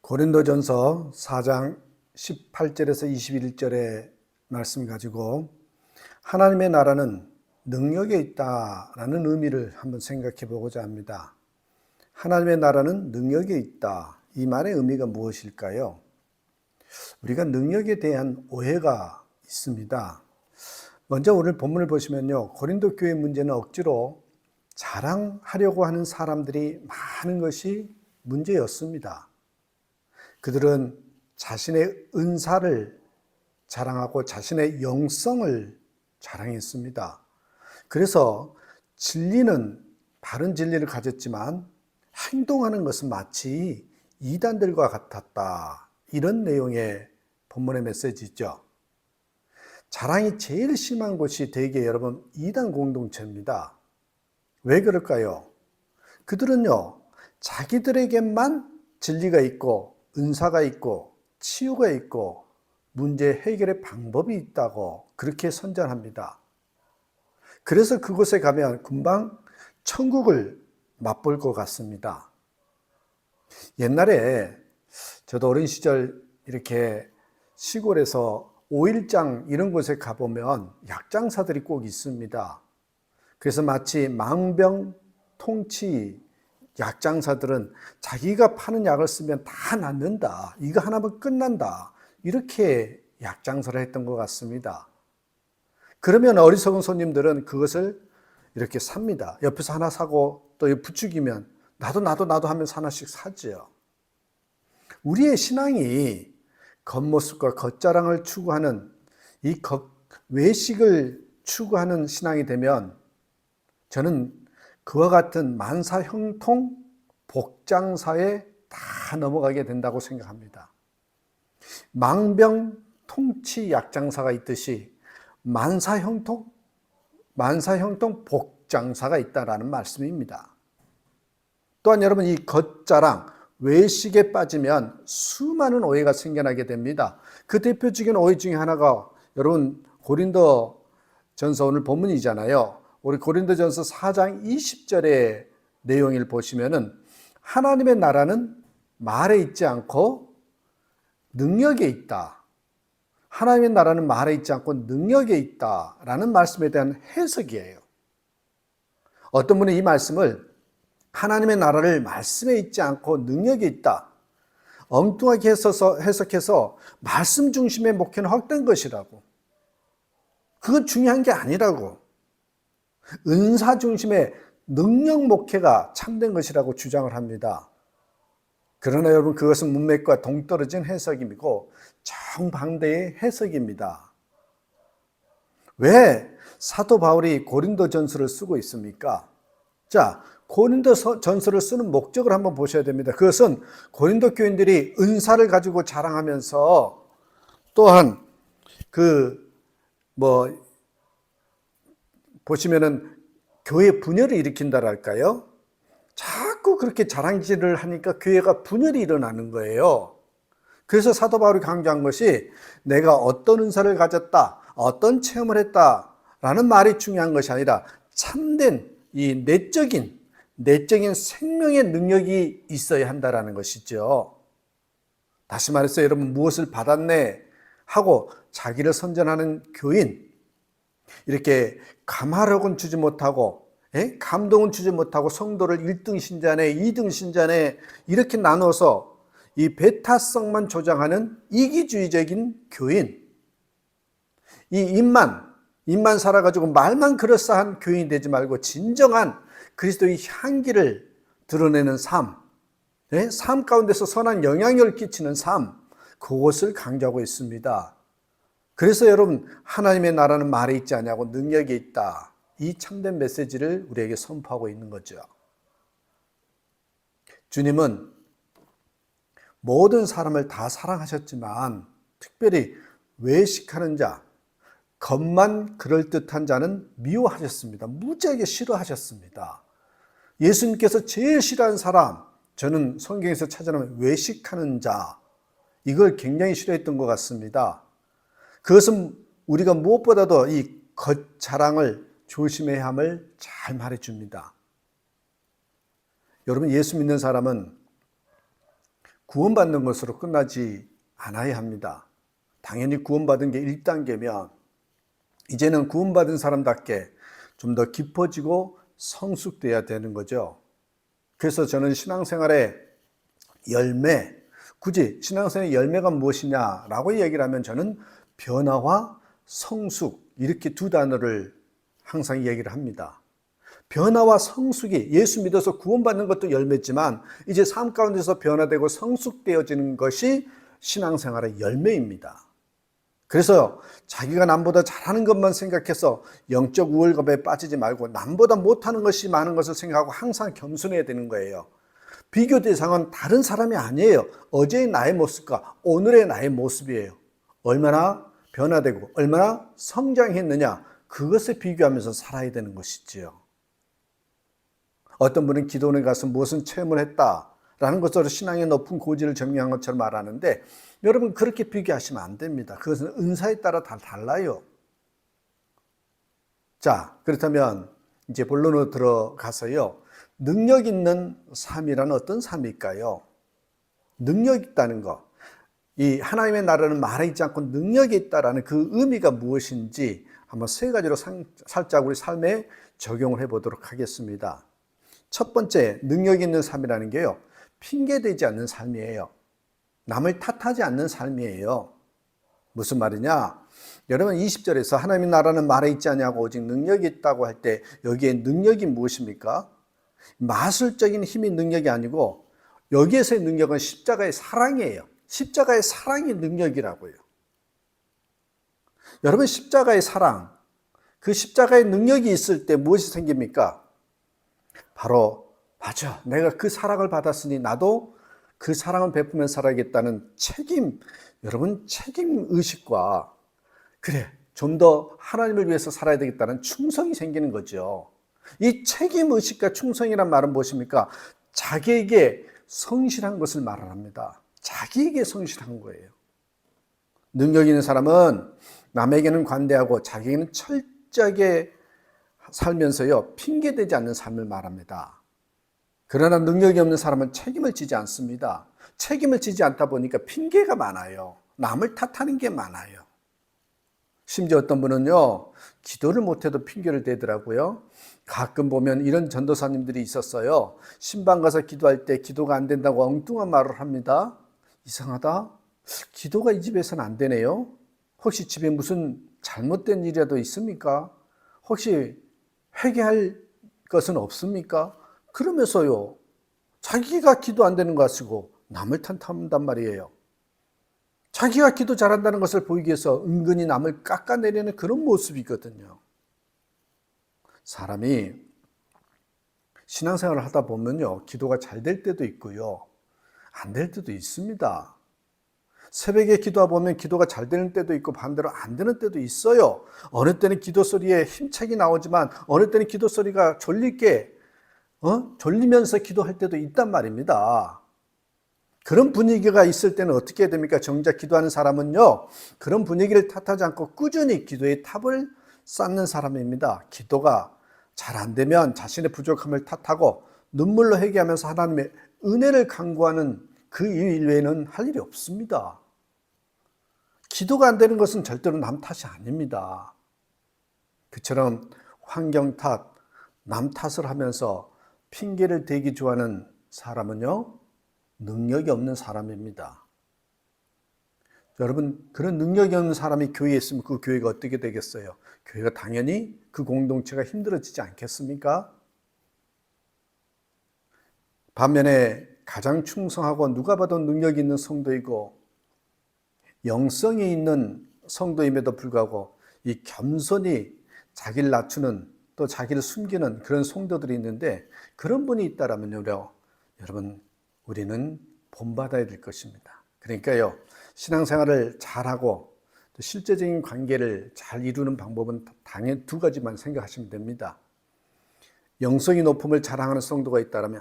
고린도전서 4장 18절에서 21절의 말씀 가지고 하나님의 나라는 능력에 있다라는 의미를 한번 생각해 보고자 합니다. 하나님의 나라는 능력에 있다. 이 말의 의미가 무엇일까요? 우리가 능력에 대한 오해가 있습니다. 먼저 오늘 본문을 보시면요. 고린도 교회 문제는 억지로 자랑하려고 하는 사람들이 많은 것이 문제였습니다. 그들은 자신의 은사를 자랑하고 자신의 영성을 자랑했습니다. 그래서 진리는 바른 진리를 가졌지만 행동하는 것은 마치 이단들과 같았다. 이런 내용의 본문의 메시지죠. 자랑이 제일 심한 곳이 대개 여러분 이단 공동체입니다. 왜 그럴까요? 그들은요, 자기들에게만 진리가 있고 은사가 있고 치유가 있고 문제 해결의 방법이 있다고 그렇게 선전합니다. 그래서 그곳에 가면 금방 천국을 맛볼 것 같습니다. 옛날에 저도 어린 시절 이렇게 시골에서 오일장 이런 곳에 가보면 약장사들이 꼭 있습니다. 그래서 마치 망병통치 약장사들은 자기가 파는 약을 쓰면 다 낫는다. 이거 하나면 끝난다. 이렇게 약장사를 했던 것 같습니다. 그러면 어리석은 손님들은 그것을 이렇게 삽니다. 옆에서 하나 사고 또 부추기면 나도 하면서 하나씩 사죠. 우리의 신앙이 겉모습과 겉자랑을 추구하는 이 외식을 추구하는 신앙이 되면 저는 그와 같은 만사형통 복장사에 다 넘어가게 된다고 생각합니다. 망병통치 약장사가 있듯이 만사형통 복장사가 있다라는 말씀입니다. 또한 여러분 이 겉자랑, 외식에 빠지면 수많은 오해가 생겨나게 됩니다. 그 대표적인 오해 중에 하나가 여러분 고린도전서 오늘 본문이잖아요. 우리 고린도전서 4장 20절의 내용을 보시면은 하나님의 나라는 말에 있지 않고 능력에 있다. 하나님의 나라는 말에 있지 않고 능력에 있다라는 말씀에 대한 해석이에요. 어떤 분은 이 말씀을 하나님의 나라를 말씀에 있지 않고 능력에 있다. 엉뚱하게 해석해서 말씀 중심의 목회는 헛된 것이라고. 그건 중요한 게 아니라고. 은사 중심의 능력 목회가 참된 것이라고 주장을 합니다. 그러나 여러분 그것은 문맥과 동떨어진 해석이고 정반대의 해석입니다. 왜 사도 바울이 고린도전서를 쓰고 있습니까? 자, 고린도전서를 쓰는 목적을 한번 보셔야 됩니다. 그것은 고린도 교인들이 은사를 가지고 자랑하면서 또한 보시면은 교회 분열을 일으킨다랄까요? 자꾸 그렇게 자랑질을 하니까 교회가 분열이 일어나는 거예요. 그래서 사도 바울이 강조한 것이 내가 어떤 은사를 가졌다, 어떤 체험을 했다라는 말이 중요한 것이 아니라 참된 이 내적인 생명의 능력이 있어야 한다라는 것이죠. 다시 말해서 여러분 무엇을 받았네 하고 자기를 선전하는 교인, 이렇게 감화력은 주지 못하고 감동은 주지 못하고 성도를 1등 신자네 2등 신자네 이렇게 나눠서 이 배타성만 조장하는 이기주의적인 교인, 이 입만 살아가지고 말만 그럴싸한 교인이 되지 말고 진정한 그리스도의 향기를 드러내는 삶 가운데서 선한 영향력을 끼치는 삶, 그것을 강조하고 있습니다. 그래서 여러분 하나님의 나라는 말에 있지 않냐고 능력에 있다. 이 참된 메시지를 우리에게 선포하고 있는 거죠. 주님은 모든 사람을 다 사랑하셨지만 특별히 외식하는 자, 겉만 그럴듯한 자는 미워하셨습니다. 무지하게 싫어하셨습니다. 예수님께서 제일 싫어하는 사람, 저는 성경에서 찾아내면 외식하는 자, 이걸 굉장히 싫어했던 것 같습니다. 그것은 우리가 무엇보다도 이 겉자랑을 조심해야 함을 잘 말해줍니다. 여러분 예수 믿는 사람은 구원받는 것으로 끝나지 않아야 합니다. 당연히 구원받은 게 1단계면 이제는 구원받은 사람답게 좀 더 깊어지고 성숙돼야 되는 거죠. 그래서 저는 신앙생활의 열매, 굳이 신앙생활의 열매가 무엇이냐라고 얘기를 하면 저는 변화와 성숙, 이렇게 두 단어를 항상 얘기를 합니다. 변화와 성숙이, 예수 믿어서 구원받는 것도 열매지만 이제 삶 가운데서 변화되고 성숙되어지는 것이 신앙생활의 열매입니다. 그래서 자기가 남보다 잘하는 것만 생각해서 영적 우월감에 빠지지 말고 남보다 못하는 것이 많은 것을 생각하고 항상 겸손해야 되는 거예요. 비교 대상은 다른 사람이 아니에요. 어제의 나의 모습과 오늘의 나의 모습이에요. 얼마나 변화되고 얼마나 성장했느냐, 그것을 비교하면서 살아야 되는 것이지요. 어떤 분은 기도원에 가서 무엇은 체험을 했다라는 것으로 신앙의 높은 고지를 증명한 것처럼 말하는데, 여러분 그렇게 비교하시면 안 됩니다. 그것은 은사에 따라 다 달라요. 자, 그렇다면 이제 본론으로 들어가서요. 능력 있는 삶이란 어떤 삶일까요? 능력 있다는 것. 이 하나님의 나라는 말에 있지 않고 능력이 있다라는 그 의미가 무엇인지 한번 세 가지로 살짝 우리 삶에 적용을 해보도록 하겠습니다. 첫 번째, 능력 있는 삶이라는 게요, 핑계대지 않는 삶이에요. 남을 탓하지 않는 삶이에요. 무슨 말이냐? 여러분 20절에서 하나님의 나라는 말에 있지 않냐고 오직 능력이 있다고 할 때 여기에 능력이 무엇입니까? 마술적인 힘이 능력이 아니고 여기에서의 능력은 십자가의 사랑이에요. 십자가의 사랑이 능력이라고요. 여러분 십자가의 사랑, 그 십자가의 능력이 있을 때 무엇이 생깁니까? 바로 맞아, 내가 그 사랑을 받았으니 나도 그 사랑을 베푸며 살아야겠다는 책임, 여러분 책임의식과 그래 좀 더 하나님을 위해서 살아야 되겠다는 충성이 생기는 거죠. 이 책임의식과 충성이란 말은 무엇입니까? 자기에게 성실한 것을 말합니다. 자기에게 성실한 거예요. 능력 있는 사람은 남에게는 관대하고 자기에게는 철저하게 살면서요, 핑계대지 않는 삶을 말합니다. 그러나 능력이 없는 사람은 책임을 지지 않습니다. 책임을 지지 않다 보니까 핑계가 많아요. 남을 탓하는 게 많아요. 심지어 어떤 분은요, 기도를 못해도 핑계를 대더라고요. 가끔 보면 이런 전도사님들이 있었어요. 신방 가서 기도할 때 기도가 안 된다고 엉뚱한 말을 합니다. 이상하다. 기도가 이 집에서는 안 되네요. 혹시 집에 무슨 잘못된 일이라도 있습니까? 혹시 회개할 것은 없습니까? 그러면서요, 자기가 기도 안 되는 거 가지고 남을 탓한단 말이에요. 자기가 기도 잘한다는 것을 보이기 위해서 은근히 남을 깎아내리는 그런 모습이거든요. 사람이 신앙생활을 하다 보면요, 기도가 잘 될 때도 있고요, 안 될 때도 있습니다. 새벽에 기도하다 보면 기도가 잘 되는 때도 있고 반대로 안 되는 때도 있어요. 어느 때는 기도 소리에 힘차게 나오지만 어느 때는 기도 소리가 졸리면서 기도할 때도 있단 말입니다. 그런 분위기가 있을 때는 어떻게 해야 됩니까? 정작 기도하는 사람은요, 그런 분위기를 탓하지 않고 꾸준히 기도의 탑을 쌓는 사람입니다. 기도가 잘 안 되면 자신의 부족함을 탓하고 눈물로 회개하면서 하나님의 은혜를 간구하는 그 일 외에는 할 일이 없습니다. 기도가 안 되는 것은 절대로 남 탓이 아닙니다. 그처럼 환경 탓, 남 탓을 하면서 핑계를 대기 좋아하는 사람은요, 능력이 없는 사람입니다. 여러분, 그런 능력이 없는 사람이 교회에 있으면 그 교회가 어떻게 되겠어요? 교회가 당연히 그 공동체가 힘들어지지 않겠습니까? 반면에 가장 충성하고 누가 봐도 능력이 있는 성도이고 영성이 있는 성도임에도 불구하고 이 겸손히 자기를 낮추는, 또 자기를 숨기는 그런 성도들이 있는데, 그런 분이 있다라면요, 여러분 우리는 본받아야 될 것입니다. 그러니까요, 신앙생활을 잘하고 또 실제적인 관계를 잘 이루는 방법은 당연히 두 가지만 생각하시면 됩니다. 영성이 높음을 자랑하는 성도가 있다면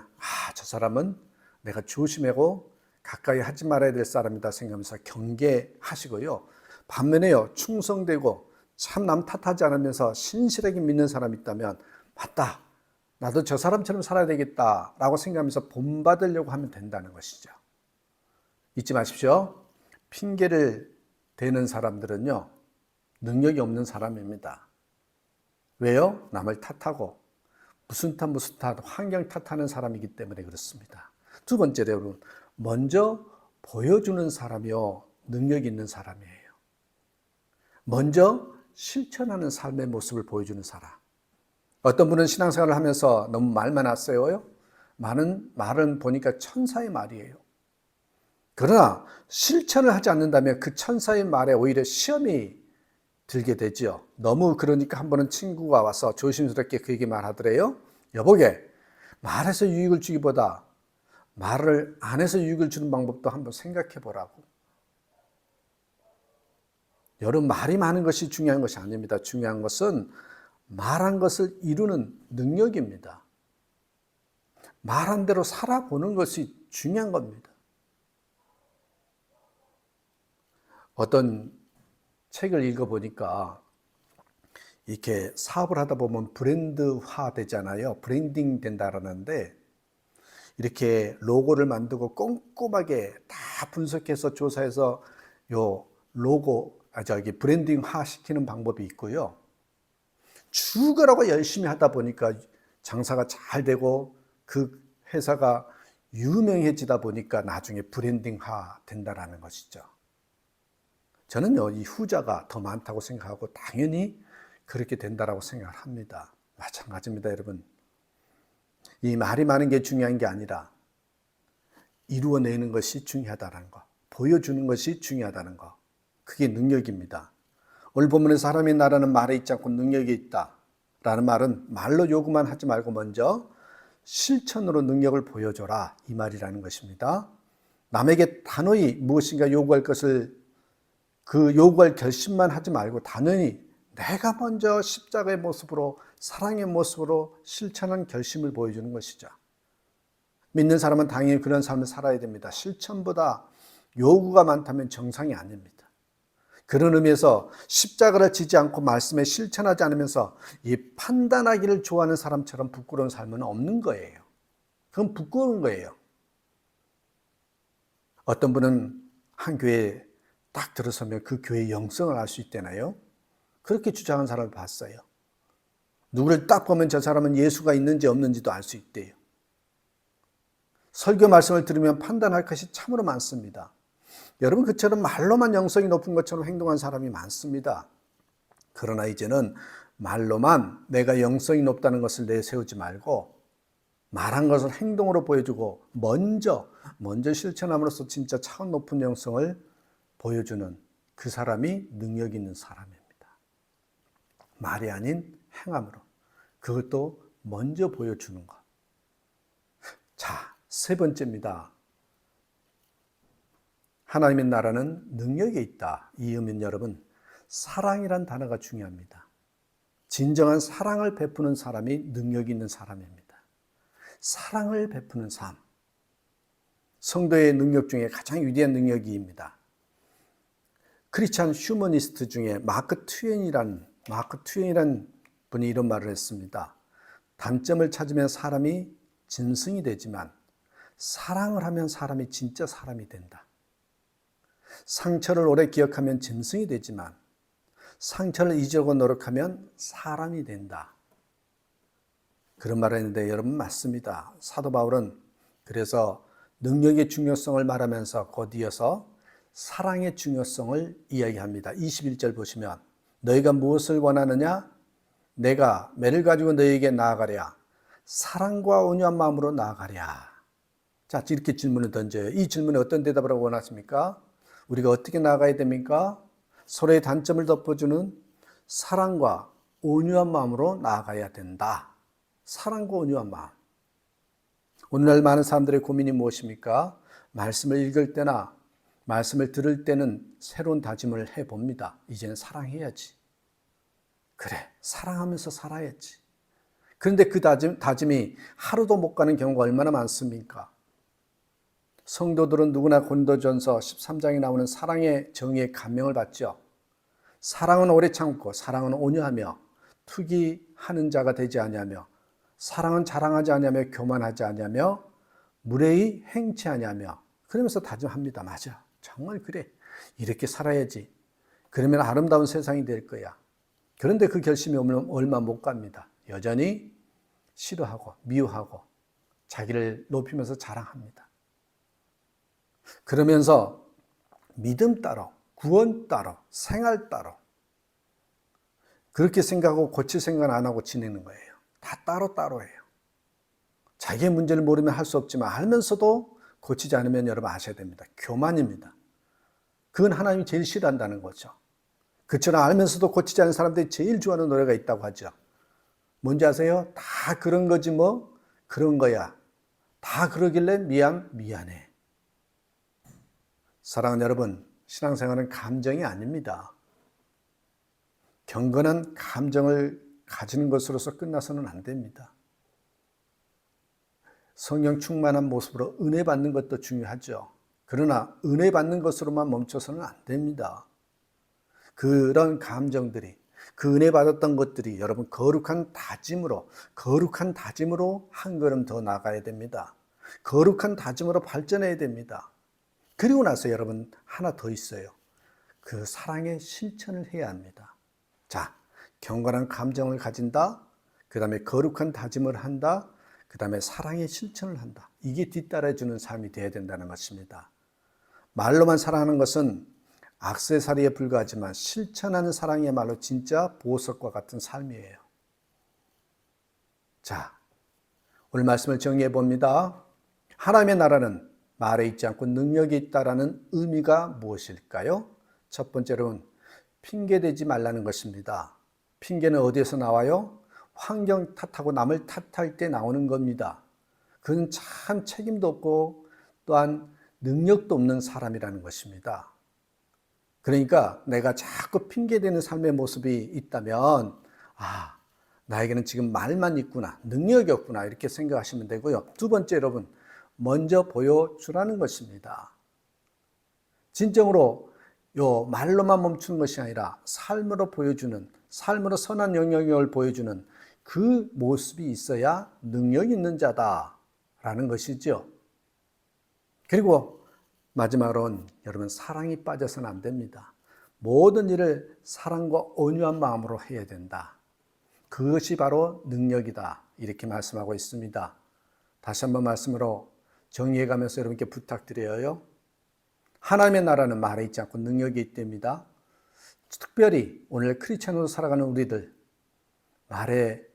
저 사람은 내가 조심하고 가까이 하지 말아야 될 사람이다 생각하면서 경계하시고요. 반면에요, 충성되고 참 남 탓하지 않으면서 신실하게 믿는 사람이 있다면 맞다, 나도 저 사람처럼 살아야 되겠다라고 생각하면서 본받으려고 하면 된다는 것이죠. 잊지 마십시오. 핑계를 대는 사람들은요, 능력이 없는 사람입니다. 왜요? 남을 탓하고 무슨 탓, 환경 탓하는 사람이기 때문에 그렇습니다. 두 번째로 여러분, 먼저 보여주는 사람이요, 능력 있는 사람이에요. 먼저 실천하는 삶의 모습을 보여주는 사람. 어떤 분은 신앙생활을 하면서 너무 말만 하세요. 말은 보니까 천사의 말이에요. 그러나 실천을 하지 않는다면 그 천사의 말에 오히려 시험이 들게 되죠. 너무 그러니까 한 번은 친구가 와서 조심스럽게 그에게 말하더래요. 여보게, 말해서 유익을 주기보다 말을 안 해서 유익을 주는 방법도 한번 생각해 보라고. 여러분, 말이 많은 것이 중요한 것이 아닙니다. 중요한 것은 말한 것을 이루는 능력입니다. 말한 대로 살아보는 것이 중요한 겁니다. 어떤 책을 읽어보니까 이렇게 사업을 하다 보면 브랜드화 되잖아요. 브랜딩 된다라는데 이렇게 로고를 만들고 꼼꼼하게 다 분석해서 조사해서 요 로고, 브랜딩화 시키는 방법이 있고요. 죽으라고 열심히 하다 보니까 장사가 잘 되고 그 회사가 유명해지다 보니까 나중에 브랜딩화 된다라는 것이죠. 저는요, 이 후자가 더 많다고 생각하고 당연히 그렇게 된다라고 생각을 합니다. 마찬가지입니다, 여러분. 이 말이 많은 게 중요한 게 아니라 이루어내는 것이 중요하다는 거, 보여주는 것이 중요하다는 거, 그게 능력입니다. 오늘 본문에 사람의 나라는 말에 있지 않고 능력이 있다라는 말은 말로 요구만 하지 말고 먼저 실천으로 능력을 보여줘라, 이 말이라는 것입니다. 남에게 단호히 무엇인가 요구할 것을 그 요구할 결심만 하지 말고 단호히 내가 먼저 십자가의 모습으로, 사랑의 모습으로 실천한 결심을 보여주는 것이죠. 믿는 사람은 당연히 그런 삶을 살아야 됩니다. 실천보다 요구가 많다면 정상이 아닙니다. 그런 의미에서 십자가를 지지 않고 말씀에 실천하지 않으면서 이 판단하기를 좋아하는 사람처럼 부끄러운 삶은 없는 거예요. 그건 부끄러운 거예요. 어떤 분은 한 교회에 딱 들어서면 그 교회의 영성을 알 수 있다나요? 그렇게 주장하는 사람을 봤어요. 누구를 딱 보면 저 사람은 예수가 있는지 없는지도 알 수 있대요. 설교 말씀을 들으면 판단할 것이 참으로 많습니다. 여러분, 그처럼 말로만 영성이 높은 것처럼 행동한 사람이 많습니다. 그러나 이제는 말로만 내가 영성이 높다는 것을 내세우지 말고 말한 것을 행동으로 보여주고 먼저 실천함으로써 진짜 차원 높은 영성을 보여주는 그 사람이 능력 있는 사람입니다. 말이 아닌 행함으로, 그것도 먼저 보여주는 것. 자, 세 번째입니다. 하나님의 나라는 능력이 있다. 이 의미는 여러분, 사랑이란 단어가 중요합니다. 진정한 사랑을 베푸는 사람이 능력 있는 사람입니다. 사랑을 베푸는 삶. 성도의 능력 중에 가장 위대한 능력입니다. 크리스찬 휴머니스트 중에 마크 트웨인이란 분이 이런 말을 했습니다. 단점을 찾으면 사람이 짐승이 되지만 사랑을 하면 사람이 진짜 사람이 된다. 상처를 오래 기억하면 짐승이 되지만 상처를 잊으려고 노력하면 사람이 된다. 그런 말을 했는데 여러분, 맞습니다. 사도 바울은 그래서 능력의 중요성을 말하면서 곧 이어서 사랑의 중요성을 이야기합니다. 21절 보시면 너희가 무엇을 원하느냐? 내가 매를 가지고 너희에게 나아가랴. 사랑과 온유한 마음으로 나아가랴. 자, 이렇게 질문을 던져요. 이 질문에 어떤 대답을 원하십니까? 우리가 어떻게 나아가야 됩니까? 서로의 단점을 덮어주는 사랑과 온유한 마음으로 나아가야 된다. 사랑과 온유한 마음. 오늘날 많은 사람들의 고민이 무엇입니까? 말씀을 읽을 때나 말씀을 들을 때는 새로운 다짐을 해봅니다. 이제는 사랑해야지. 그래, 사랑하면서 살아야지. 그런데 그 다짐이 하루도 못 가는 경우가 얼마나 많습니까? 성도들은 누구나 고린도전서 13장에 나오는 사랑의 정의의 감명을 받죠. 사랑은 오래 참고 사랑은 온유하며 투기하는 자가 되지 아니하며 사랑은 자랑하지 아니하며 교만하지 아니하며 무례히 행치 아니하며 그러면서 다짐합니다. 맞아. 정말 그래. 이렇게 살아야지. 그러면 아름다운 세상이 될 거야. 그런데 그 결심이 얼마 못 갑니다. 여전히 싫어하고 미워하고 자기를 높이면서 자랑합니다. 그러면서 믿음 따로, 구원 따로, 생활 따로 그렇게 생각하고 고칠 생각 안 하고 지내는 거예요. 다 따로따로예요. 자기의 문제를 모르면 할 수 없지만 알면서도 고치지 않으면 여러분 아셔야 됩니다. 교만입니다. 그건 하나님이 제일 싫어한다는 거죠. 그처럼 알면서도 고치지 않는 사람들이 제일 좋아하는 노래가 있다고 하죠. 뭔지 아세요? 다 그런 거지 뭐 그런 거야. 다 그러길래 미안해. 사랑하는 여러분, 신앙생활은 감정이 아닙니다. 경건한 감정을 가지는 것으로서 끝나서는 안 됩니다. 성령 충만한 모습으로 은혜 받는 것도 중요하죠. 그러나 은혜 받는 것으로만 멈춰서는 안 됩니다. 그런 감정들이, 그 은혜 받았던 것들이 여러분 거룩한 다짐으로 한 걸음 더 나가야 됩니다. 거룩한 다짐으로 발전해야 됩니다. 그리고 나서 여러분 하나 더 있어요. 그 사랑의 실천을 해야 합니다. 자, 경건한 감정을 가진다. 그 다음에 거룩한 다짐을 한다. 그 다음에 사랑의 실천을 한다. 이게 뒤따라주는 삶이 되어야 된다는 것입니다. 말로만 사랑하는 것은 액세서리에 불과하지만 실천하는 사랑이야말로 진짜 보석과 같은 삶이에요. 자, 오늘 말씀을 정리해 봅니다. 하나님의 나라는 말에 있지 않고 능력이 있다라는 의미가 무엇일까요? 첫 번째로는 핑계대지 말라는 것입니다. 핑계는 어디에서 나와요? 환경 탓하고 남을 탓할 때 나오는 겁니다. 그는 참 책임도 없고 또한 능력도 없는 사람이라는 것입니다. 그러니까 내가 자꾸 핑계대는 삶의 모습이 있다면 나에게는 지금 말만 있구나, 능력이 없구나 이렇게 생각하시면 되고요. 두 번째 여러분, 먼저 보여주라는 것입니다. 진정으로 말로만 멈추는 것이 아니라 삶으로 보여주는, 삶으로 선한 영향력을 보여주는 그 모습이 있어야 능력 있는 자다라는 것이죠. 그리고 마지막으로는 여러분 사랑이 빠져서는 안 됩니다. 모든 일을 사랑과 온유한 마음으로 해야 된다. 그것이 바로 능력이다. 이렇게 말씀하고 있습니다. 다시 한번 말씀으로 정리해가면서 여러분께 부탁드려요. 하나님의 나라는 말에 있지 않고 능력이 있답니다. 특별히 오늘 크리스찬으로 살아가는 우리들 말에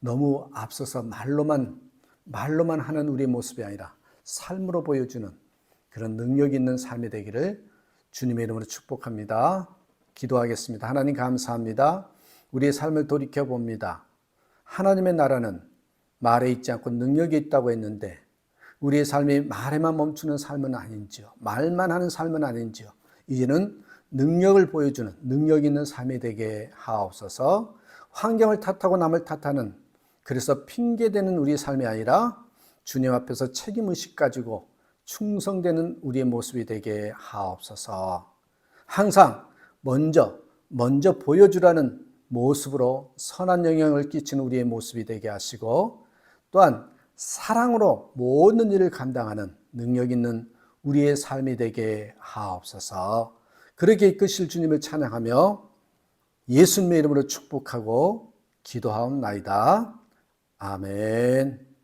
너무 앞서서 말로만 하는 우리의 모습이 아니라 삶으로 보여주는 그런 능력 있는 삶이 되기를 주님의 이름으로 축복합니다. 기도하겠습니다. 하나님 감사합니다. 우리의 삶을 돌이켜봅니다. 하나님의 나라는 말에 있지 않고 능력이 있다고 했는데 우리의 삶이 말에만 멈추는 삶은 아닌지요. 말만 하는 삶은 아닌지요. 이제는 능력을 보여주는 능력 있는 삶이 되게 하옵소서. 환경을 탓하고 남을 탓하는 그래서 핑계대는 우리의 삶이 아니라 주님 앞에서 책임의식 가지고 충성되는 우리의 모습이 되게 하옵소서. 항상 먼저 보여주라는 모습으로 선한 영향을 끼치는 우리의 모습이 되게 하시고 또한 사랑으로 모든 일을 감당하는 능력 있는 우리의 삶이 되게 하옵소서. 그렇게 이끄실 주님을 찬양하며 예수님의 이름으로 축복하고 기도하옵나이다. 아멘.